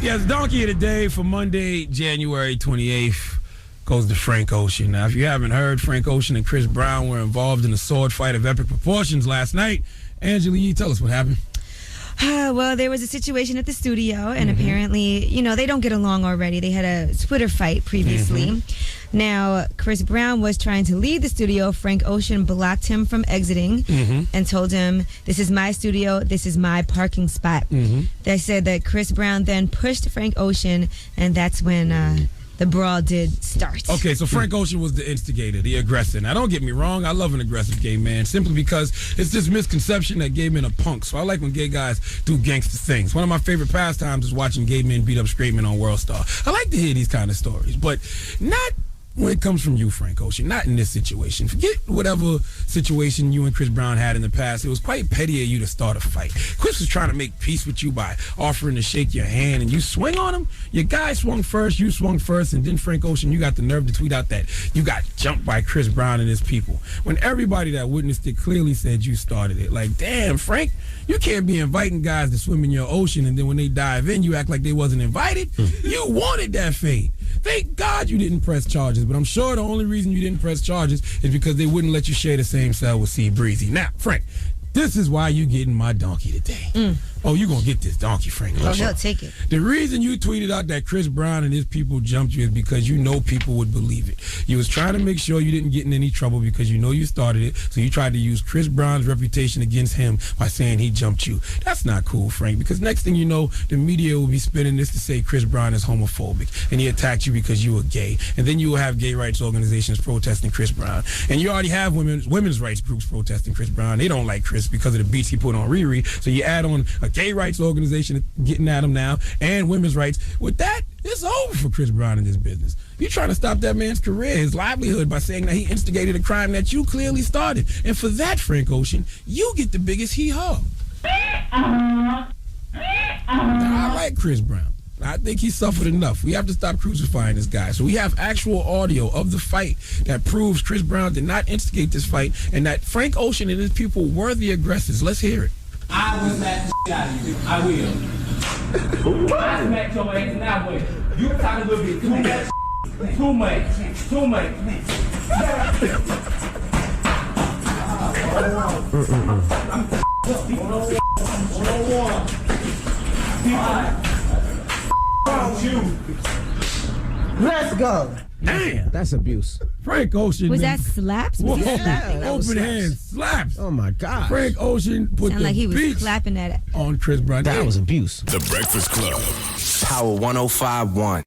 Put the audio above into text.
Yes, Donkey of the Day for Monday, January 28th goes to Frank Ocean. Now, if you haven't heard, Frank Ocean and Chris Brown were involved in a sword fight of epic proportions last night. Angela Yee, tell us what happened. Well, there was a situation at the studio, and apparently, they don't get along already. They had a Twitter fight previously. Now, Chris Brown was trying to leave the studio. Frank Ocean blocked him from exiting and told him, "This is my studio. This is my parking spot." They said that Chris Brown then pushed Frank Ocean, and that's when the brawl did start. Okay, so Frank Ocean was the instigator, the aggressor. Now, don't get me wrong. I love an aggressive gay man simply because it's this misconception that gay men are punks. So I like when gay guys do gangster things. One of my favorite pastimes is watching gay men beat up straight men on World Star. I like to hear these kind of stories, but not when it comes from you, Frank Ocean, not in this situation. Forget whatever situation you and Chris Brown had in the past. It was quite petty of you to start a fight. Chris was trying to make peace with you by offering to shake your hand, and you swing on him. Your guy swung first, you swung first, and then Frank Ocean, you got the nerve to tweet out that you got jumped by Chris Brown and his people. When everybody that witnessed it clearly said you started it. Like, damn, Frank, you can't be inviting guys to swim in your ocean, and then when they dive in, you act like they wasn't invited. You wanted that fade. Thank God you didn't press charges, but I'm sure the only reason you didn't press charges is because they wouldn't let you share the same cell with C Breezy. Now, Frank, this is why you getting my donkey today. Oh, you gonna get this donkey, Frank. Oh, he'll take it. The reason you tweeted out that Chris Brown and his people jumped you is because you know people would believe it. You was trying to make sure you didn't get in any trouble because you know you started it, so you tried to use Chris Brown's reputation against him by saying he jumped you. That's not cool, Frank, because next thing you know, the media will be spinning this to say Chris Brown is homophobic, and he attacked you because you were gay. And then you will have gay rights organizations protesting Chris Brown. And you already have women's rights groups protesting Chris Brown. They don't like Chris because of the beats he put on Riri, so you add on a gay rights organization getting at him now, and women's rights. With that, it's over for Chris Brown in this business. You're trying to stop that man's career, his livelihood, by saying that he instigated a crime that you clearly started. And for that, Frank Ocean, you get the biggest hee-haw. Now, I like Chris Brown. I think he suffered enough. We have to stop crucifying this guy. So we have actual audio of the fight that proves Chris Brown did not instigate this fight and that Frank Ocean and his people were the aggressors. Let's hear it. I will smack the shit out of you. I will. I smack your ass and I will. You talking a little bit too much. Too much. Too much. Let's go. Damn. That's abuse. Frank Ocean. Was that slaps? Whoa, that was open slaps. hand slaps. Oh my God. Frank Ocean put Sound the like he was beats clapping at it. on Chris Brown. That was abuse. The Breakfast Club. Power 105.1.